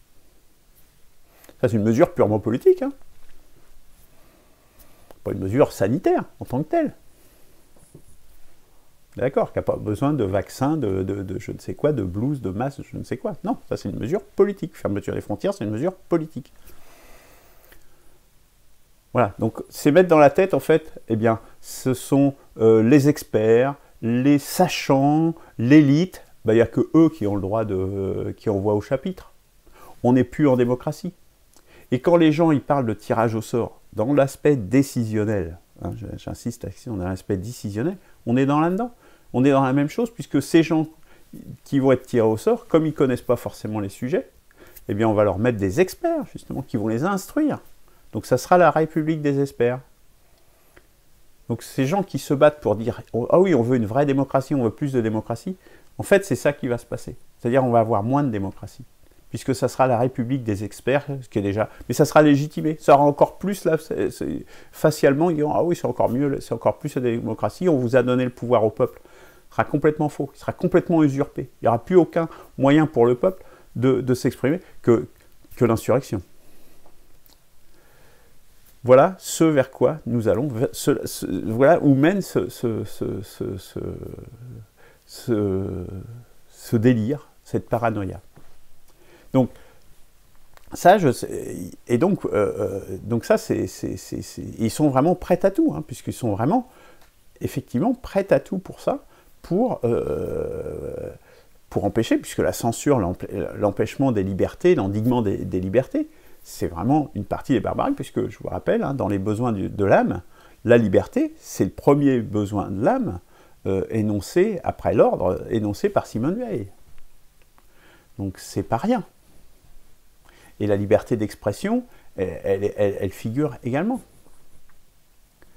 Ça, c'est une mesure purement politique, hein. Pas une mesure sanitaire, en tant que telle. D'accord, qui n'a pas besoin de vaccins, de je ne sais quoi, de blouses, de masques, je ne sais quoi. Non, ça, c'est une mesure politique. Fermeture des frontières, c'est une mesure politique. Voilà, donc c'est mettre dans la tête, en fait, eh bien, ce sont les experts, les sachants, l'élite, il n'y a que eux qui ont le droit qui envoient au chapitre. On n'est plus en démocratie. Et quand les gens ils parlent de tirage au sort, dans l'aspect décisionnel, hein, j'insiste ici, on a l'aspect décisionnel, on est dans là-dedans. On est dans la même chose, puisque ces gens qui vont être tirés au sort, comme ils ne connaissent pas forcément les sujets, eh bien on va leur mettre des experts, justement, qui vont les instruire. Donc ça sera la République des experts. Donc ces gens qui se battent pour dire « Ah oui, on veut une vraie démocratie, on veut plus de démocratie », en fait, c'est ça qui va se passer. C'est-à-dire on va avoir moins de démocratie. Puisque ça sera la République des experts, ce qui est déjà... Mais ça sera légitimé. Ça aura encore plus, là, facialement, ils diront « Ah oui, c'est encore mieux, c'est encore plus de démocratie, on vous a donné le pouvoir au peuple. » Ce sera complètement faux, il sera complètement usurpé. Il n'y aura plus aucun moyen pour le peuple de s'exprimer que l'insurrection. Voilà ce vers quoi nous allons, voilà où mène ce délire, cette paranoïa. Donc, ça, et donc ça, ils sont vraiment prêts à tout, hein, puisqu'ils sont vraiment, effectivement, prêts à tout pour ça, pour empêcher, puisque la censure, l'empêchement des libertés, l'endiguement des libertés, c'est vraiment une partie des barbaries, puisque, je vous rappelle, hein, dans les besoins de l'âme, la liberté, c'est le premier besoin de l'âme, énoncé, après l'ordre, énoncé par Simone Veil. Donc, c'est pas rien. Et la liberté d'expression, elle figure également.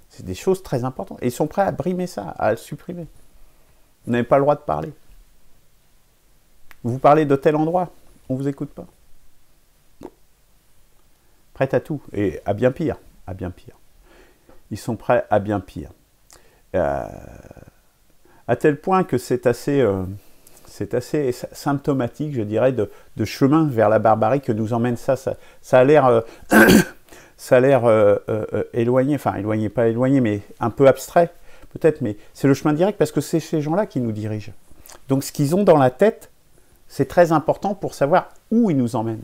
C'est des choses très importantes. Et ils sont prêts à brimer ça, à le supprimer. Vous n'avez pas le droit de parler. Vous parlez de tel endroit, on ne vous écoute pas. Prêts à tout, et à bien pire, à bien pire. Ils sont prêts à bien pire. À tel point que c'est assez symptomatique, je dirais, de chemin vers la barbarie que nous emmène ça. Ça a l'air éloigné, enfin éloigné, pas éloigné, mais un peu abstrait, peut-être, mais c'est le chemin direct, parce que c'est ces gens-là qui nous dirigent. Donc ce qu'ils ont dans la tête, c'est très important pour savoir où ils nous emmènent.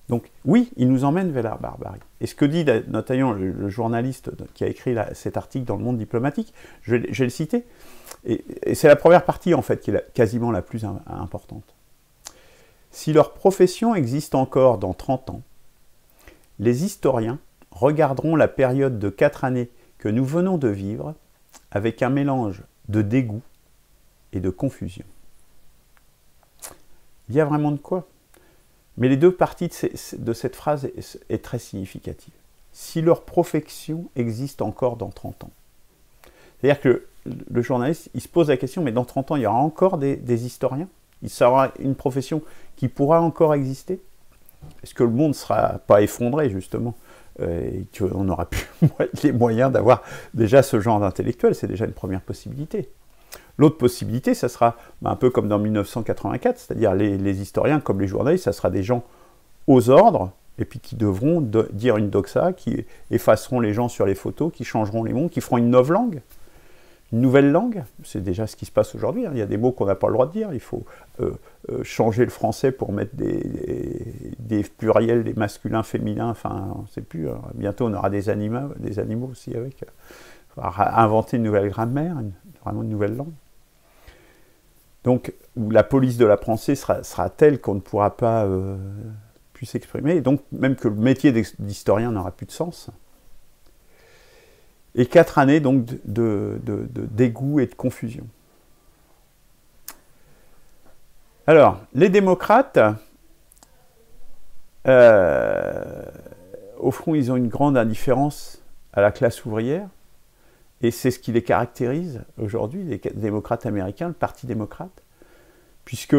Donc oui, ils nous emmènent vers la barbarie. Et ce que dit notamment le journaliste qui a écrit cet article dans Le Monde diplomatique, je vais le citer, et c'est la première partie en fait qui est quasiment la plus importante. Si leur profession existe encore dans 30 ans, les historiens regarderont la période de 4 années que nous venons de vivre avec un mélange de dégoût et de confusion. Il y a vraiment de quoi. Mais les deux parties de cette phrase est très significative. Si leur profession existe encore dans 30 ans. C'est-à-dire que le journaliste, il se pose la question, mais dans 30 ans, il y aura encore des historiens? Il sera une profession qui pourra encore exister? Est-ce que le monde ne sera pas effondré, justement, et qu'on aura plus les moyens d'avoir déjà ce genre d'intellectuel? C'est déjà une première possibilité. L'autre possibilité, ça sera un peu comme dans 1984, c'est-à-dire les historiens, comme les journalistes, ça sera des gens aux ordres, et puis qui devront dire une doxa, qui effaceront les gens sur les photos, qui changeront les mots, qui feront une nouvelle langue. C'est déjà ce qui se passe aujourd'hui, hein. Il y a des mots qu'on n'a pas le droit de dire, il faut changer le français pour mettre des pluriels, des masculins, féminins, enfin, on ne sait plus, hein. Bientôt on aura des animaux aussi avec. Il faudra inventer une nouvelle grammaire, vraiment une nouvelle langue. Donc, où la police de la pensée sera telle qu'on ne pourra pas plus s'exprimer, et donc même que le métier d'historien n'aura plus de sens. Et 4 années donc de dégoût et de confusion. Alors, les démocrates, au fond, ils ont une grande indifférence à la classe ouvrière, et c'est ce qui les caractérise aujourd'hui, les démocrates américains, le Parti démocrate, puisque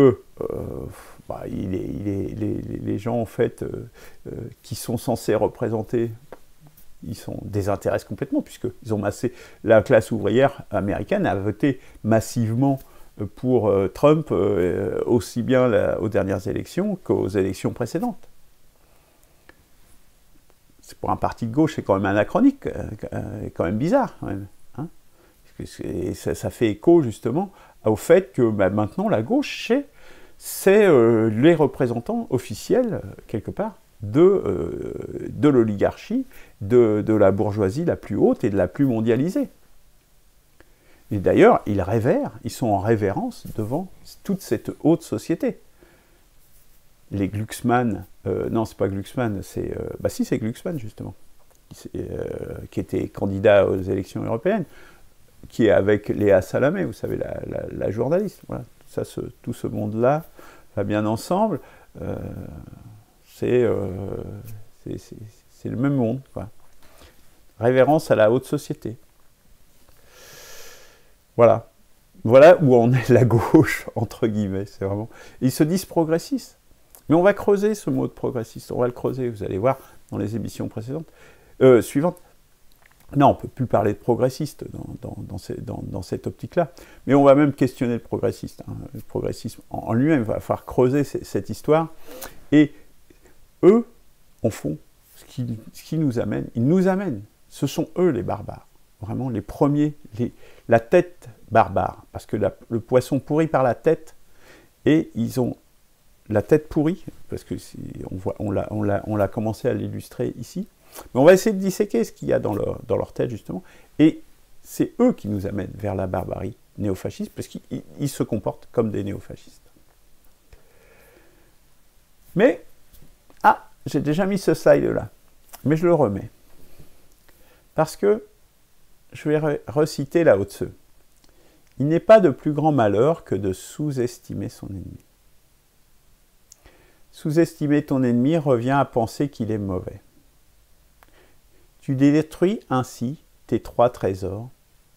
les gens, en fait, qui sont censés représenter, ils sont désintéressés complètement, puisqu'ils ont massé, la classe ouvrière américaine a voté massivement pour Trump, aussi bien aux dernières élections qu'aux élections précédentes. C'est pour un parti de gauche, c'est quand même anachronique, quand même bizarre, quand même. Hein, et ça fait écho, justement, au fait que maintenant, la gauche, c'est les représentants officiels, quelque part, de l'oligarchie, de la bourgeoisie la plus haute et de la plus mondialisée. Et d'ailleurs, ils sont en révérence devant toute cette haute société. Les Glucksmann, non, c'est pas Glucksmann, c'est... si, c'est Glucksmann, justement, qui était candidat aux élections européennes, qui est avec Léa Salamé, vous savez, la journaliste. Voilà. Tout ce monde-là va bien ensemble. C'est le même monde, quoi. Révérence à la haute société. Voilà. Voilà où en est la gauche, entre guillemets. C'est vraiment... Ils se disent progressistes. Mais on va creuser ce mot de progressiste. On va le creuser, vous allez voir, dans les émissions précédentes. Suivantes. Non, on ne peut plus parler de progressiste dans cette optique-là. Mais on va même questionner le progressiste. Hein. Le progressisme en lui-même, il va falloir creuser cette histoire. Et eux, en font ce qui nous amène. Ils nous amènent. Ce sont eux les barbares. Vraiment les premiers, la tête barbare. Parce que le poisson pourrit par la tête, et ils ont la tête pourrie, parce que on l'a commencé à l'illustrer ici. Mais on va essayer de disséquer ce qu'il y a dans leur tête, justement. Et c'est eux qui nous amènent vers la barbarie néofasciste, parce qu'ils se comportent comme des néofascistes. Mais, j'ai déjà mis ce slide-là, mais je le remets. Parce que, je vais reciter Lao Tzu. Il n'est pas de plus grand malheur que de sous-estimer son ennemi. Sous-estimer ton ennemi revient à penser qu'il est mauvais. Tu détruis ainsi tes 3 trésors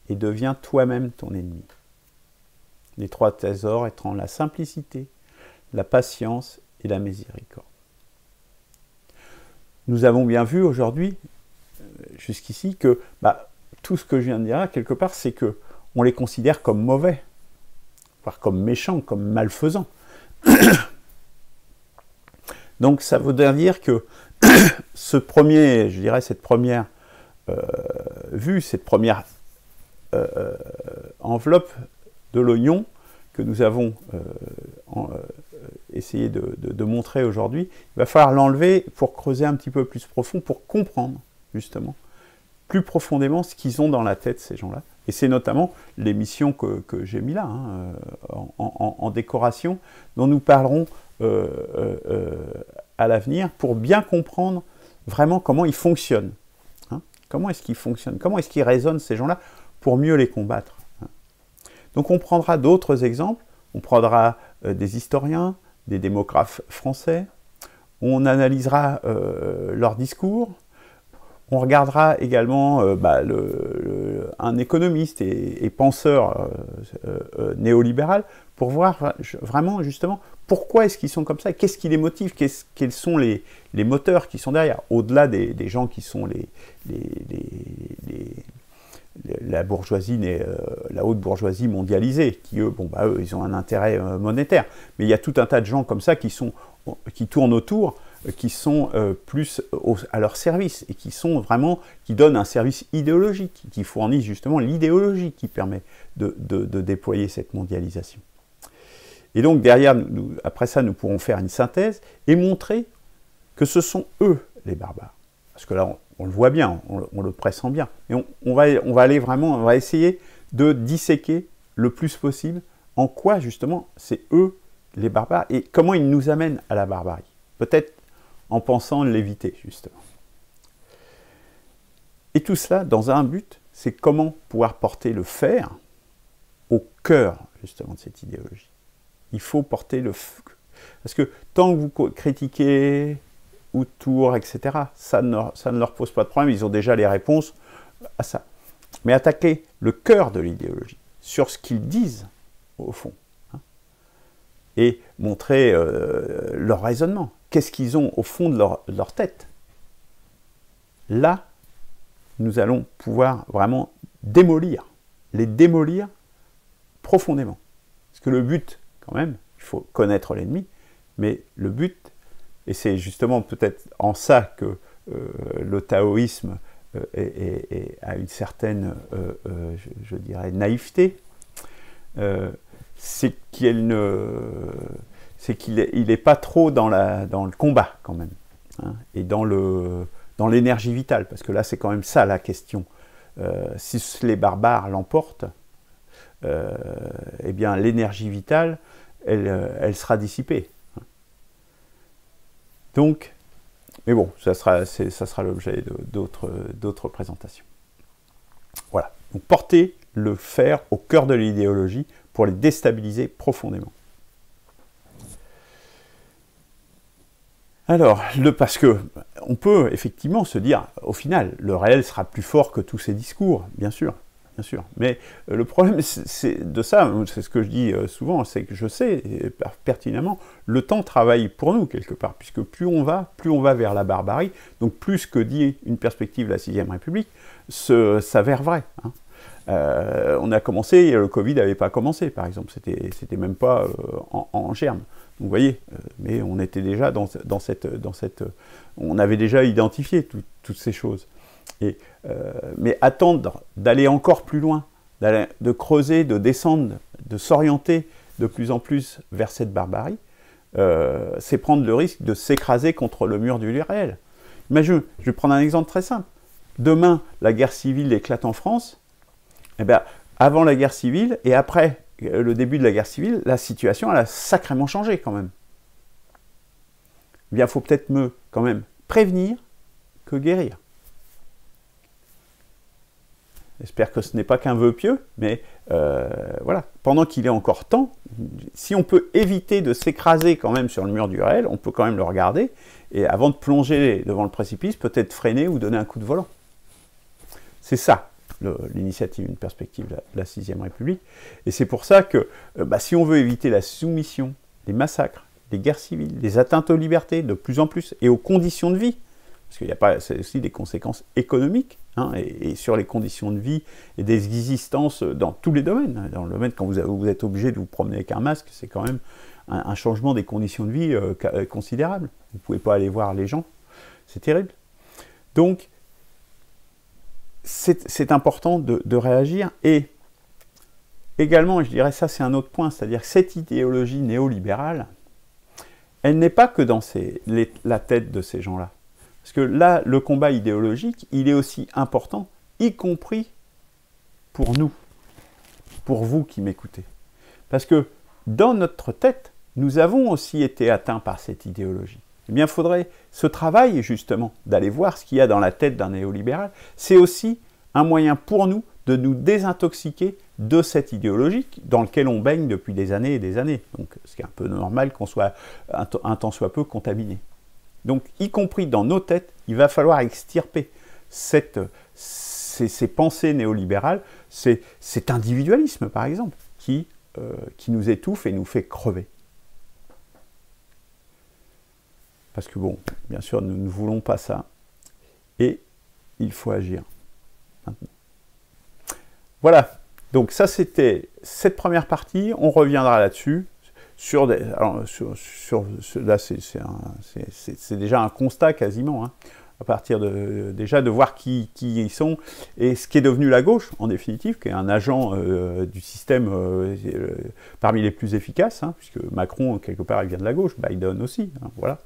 et deviens toi-même ton ennemi. Les 3 trésors étant la simplicité, la patience et la miséricorde. Nous avons bien vu aujourd'hui, jusqu'ici, que tout ce que je viens de dire là, quelque part, c'est qu'on les considère comme mauvais, voire comme méchants, comme malfaisants. Donc ça voudrait dire que cette première vue, cette première enveloppe de l'oignon que nous avons essayé de montrer aujourd'hui, il va falloir l'enlever pour creuser un petit peu plus profond, pour comprendre justement plus profondément ce qu'ils ont dans la tête, ces gens-là. Et c'est notamment l'émission que j'ai mis là, hein, en décoration, dont nous parlerons à l'avenir, pour bien comprendre vraiment comment ils fonctionnent. Hein. Comment est-ce qu'ils fonctionnent? Comment est-ce qu'ils raisonnent, ces gens-là, pour mieux les combattre? Hein. Donc on prendra d'autres exemples, on prendra des historiens, des démographes français, on analysera leurs discours, on regardera également un économiste et penseur néolibéral pour voir vraiment justement pourquoi est-ce qu'ils sont comme ça, qu'est-ce qui les motive, quels sont les moteurs qui sont derrière, au-delà des gens qui sont la bourgeoisie, la haute bourgeoisie mondialisée, qui eux, ils ont un intérêt monétaire. Mais il y a tout un tas de gens comme ça qui tournent autour, qui sont plus à leur service, et qui donnent un service idéologique, qui fournissent justement l'idéologie qui permet de déployer cette mondialisation. Et donc derrière, après ça, nous pourrons faire une synthèse et montrer que ce sont eux les barbares. Parce que là, on le voit bien, on le pressent bien. Et on va essayer de disséquer le plus possible en quoi justement c'est eux les barbares et comment ils nous amènent à la barbarie. Peut-être en pensant l'éviter, justement. Et tout cela dans un but, c'est comment pouvoir porter le fer au cœur, justement, de cette idéologie. Il faut porter le... Parce que tant que vous critiquez autour, etc., ça ne leur pose pas de problème, ils ont déjà les réponses à ça. Mais attaquer le cœur de l'idéologie, sur ce qu'ils disent, au fond, hein, et montrer leur raisonnement. Qu'est-ce qu'ils ont au fond de leur tête? Là, nous allons pouvoir vraiment les démolir profondément. Parce que le but, quand même, il faut connaître l'ennemi, mais le but, et c'est justement peut-être en ça que le taoïsme a une certaine, je dirais, naïveté, c'est qu'il n'est pas trop dans le combat, quand même, hein, et dans l'énergie vitale, parce que là, c'est quand même ça la question. Si les barbares l'emportent, eh bien, l'énergie vitale, elle sera dissipée. Donc, mais bon, ça sera l'objet d'autres présentations. Voilà. Donc, porter le fer au cœur de l'idéologie pour les déstabiliser profondément. Alors, parce que on peut effectivement se dire, au final, le réel sera plus fort que tous ces discours, bien sûr. Bien sûr. Mais le problème de ça, c'est ce que je dis souvent, c'est que je sais pertinemment, le temps travaille pour nous quelque part, puisque plus on va vers la barbarie, donc plus ce que dit une perspective de la 6ème République s'avère vrai. Hein. On a commencé, le Covid n'avait pas commencé, par exemple, c'était même pas en germe. Donc vous voyez, mais on était déjà dans cette on avait déjà identifié toutes ces choses. Mais attendre d'aller encore plus loin, de creuser, de descendre, de s'orienter de plus en plus vers cette barbarie, c'est prendre le risque de s'écraser contre le mur du réel. Imagine, je vais prendre un exemple très simple. Demain, la guerre civile éclate en France. Eh bien, avant la guerre civile et après le début de la guerre civile, la situation elle a sacrément changé quand même. Eh bien, il faut peut-être quand même prévenir que guérir. J'espère que ce n'est pas qu'un vœu pieux, mais voilà, pendant qu'il est encore temps, si on peut éviter de s'écraser quand même sur le mur du réel, on peut quand même le regarder, et avant de plonger devant le précipice, peut-être freiner ou donner un coup de volant. C'est ça, l'initiative, une perspective de la 6ème République, et c'est pour ça que si on veut éviter la soumission, les massacres, les guerres civiles, les atteintes aux libertés de plus en plus, et aux conditions de vie, parce qu'il y a pas, c'est aussi des conséquences économiques, hein, et sur les conditions de vie et des existences dans tous les domaines. Dans le domaine, quand vous êtes obligé de vous promener avec un masque, c'est quand même un changement des conditions de vie considérable. Vous ne pouvez pas aller voir les gens, c'est terrible. Donc, c'est important de réagir, et également, je dirais, ça c'est un autre point, c'est-à-dire que cette idéologie néolibérale, elle n'est pas que dans la tête de ces gens-là. Parce que là, le combat idéologique, il est aussi important, y compris pour nous, pour vous qui m'écoutez. Parce que dans notre tête, nous avons aussi été atteints par cette idéologie. Eh bien, il faudrait ce travail, justement, d'aller voir ce qu'il y a dans la tête d'un néolibéral. C'est aussi un moyen pour nous de nous désintoxiquer de cette idéologie dans laquelle on baigne depuis des années et des années. Donc, ce qui est un peu normal qu'on soit un tant soit peu contaminé. Donc, y compris dans nos têtes, il va falloir extirper ces pensées néolibérales, cet individualisme, par exemple, qui nous étouffe et nous fait crever. Parce que, bon, bien sûr, nous ne voulons pas ça, et il faut agir maintenant. Voilà, donc ça, c'était cette première partie, on reviendra là-dessus. Là, c'est déjà un constat quasiment, hein, à partir déjà de voir qui ils sont et ce qui est devenu la gauche, en définitive, qui est un agent du système parmi les plus efficaces, hein, puisque Macron, quelque part, il vient de la gauche, Biden aussi, hein, voilà,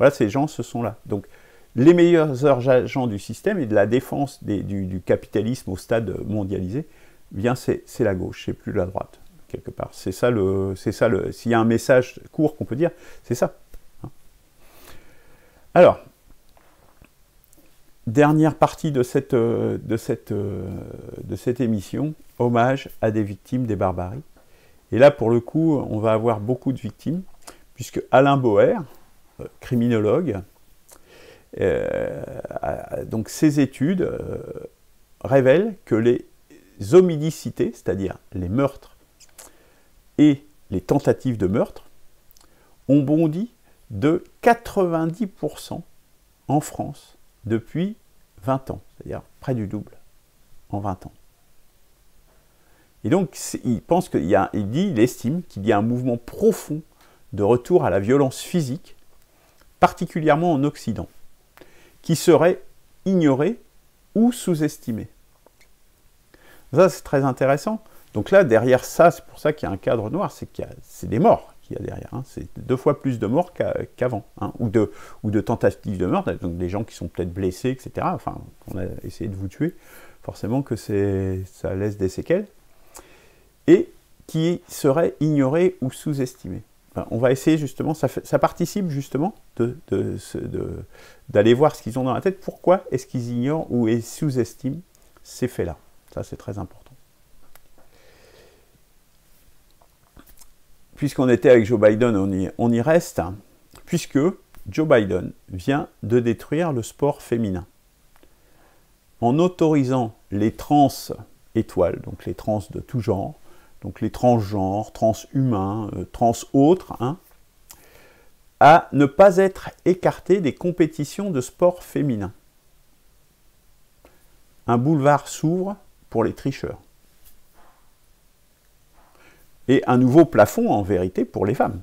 ces gens, ce sont là. Donc, les meilleurs agents du système et de la défense du capitalisme au stade mondialisé, bien, c'est la gauche, c'est plus la droite. Quelque part. C'est ça s'il y a un message court qu'on peut dire, c'est ça. Alors, dernière partie de cette émission, hommage à des victimes des barbaries. Et là, pour le coup, on va avoir beaucoup de victimes, puisque Alain Boer, criminologue, donc ses études révèlent que les homidicités, c'est-à-dire les meurtres et les tentatives de meurtre, ont bondi de 90% en France depuis 20 ans, c'est-à-dire près du double en 20 ans. Et donc, il estime qu'il y a un mouvement profond de retour à la violence physique, particulièrement en Occident, qui serait ignoré ou sous-estimé. Ça, c'est très intéressant. Donc là, derrière ça, c'est pour ça qu'il y a un cadre noir, c'est des morts qu'il y a derrière. Hein. C'est 2 fois plus de morts qu'avant, hein, ou de tentatives de meurtre, donc des gens qui sont peut-être blessés, etc. Enfin, on a essayé de vous tuer, forcément que ça laisse des séquelles, et qui serait ignoré ou sous-estimé. Enfin, on va essayer justement, ça participe justement d'aller voir ce qu'ils ont dans la tête, pourquoi est-ce qu'ils ignorent ou sous-estiment ces faits-là. Ça, c'est très important. Puisqu'on était avec Joe Biden, on y reste, puisque Joe Biden vient de détruire le sport féminin. En autorisant les trans-étoiles, donc les trans de tout genre, donc les transgenres, transhumains, trans-autres, hein, à ne pas être écartés des compétitions de sport féminin. Un boulevard s'ouvre pour les tricheurs. Et un nouveau plafond, en vérité, pour les femmes.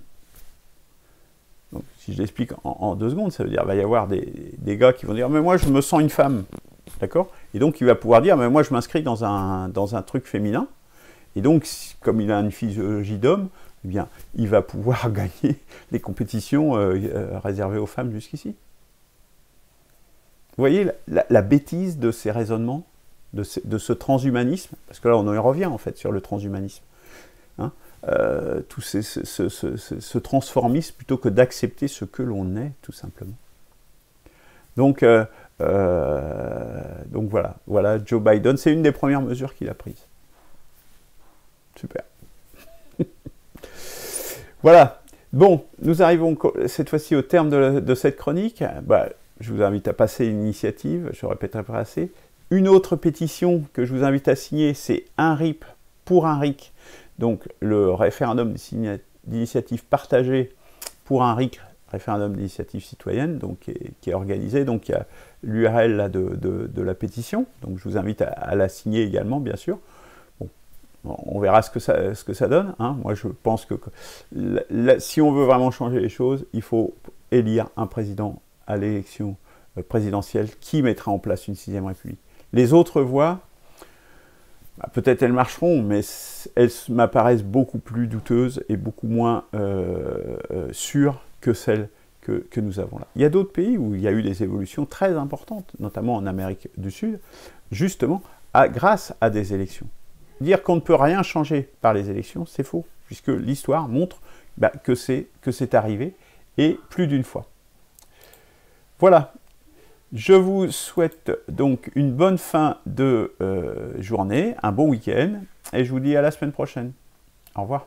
Donc, si je l'explique en 2 secondes, ça veut dire qu'il va y avoir des gars qui vont dire « Mais moi, je me sens une femme. » D'accord ? Et donc, il va pouvoir dire « Mais moi, je m'inscris dans un truc féminin. » Et donc, comme il a une physiologie d'homme, eh bien, il va pouvoir gagner les compétitions réservées aux femmes jusqu'ici. Vous voyez la bêtise de ces raisonnements, de ce transhumanisme, parce que là, on y revient, en fait, sur le transhumanisme. Hein, tout ce transformisme plutôt que d'accepter ce que l'on est, tout simplement. Donc voilà, Joe Biden, c'est une des premières mesures qu'il a prises. Super. Voilà. Bon, nous arrivons cette fois-ci au terme de cette chronique. Bah, je vous invite à passer une initiative, je répéterai pas assez. Une autre pétition que je vous invite à signer, c'est un RIP pour un RIC. Donc le référendum d'initiative partagée pour un RIC, référendum d'initiative citoyenne, donc, qui est organisé. Donc il y a l'URL de la pétition, donc je vous invite à la signer également, bien sûr. Bon, on verra ce que ça donne. Hein. Moi je pense que si on veut vraiment changer les choses, il faut élire un président à l'élection présidentielle qui mettra en place une 6e République. Les autres voies, bah, peut-être elles marcheront, mais elles m'apparaissent beaucoup plus douteuses et beaucoup moins sûres que celles que nous avons là. Il y a d'autres pays où il y a eu des évolutions très importantes, notamment en Amérique du Sud, justement grâce à des élections. Dire qu'on ne peut rien changer par les élections, c'est faux, puisque l'histoire montre bah, que c'est arrivé, et plus d'une fois. Voilà. Je vous souhaite donc une bonne fin de journée, un bon week-end, et je vous dis à la semaine prochaine. Au revoir.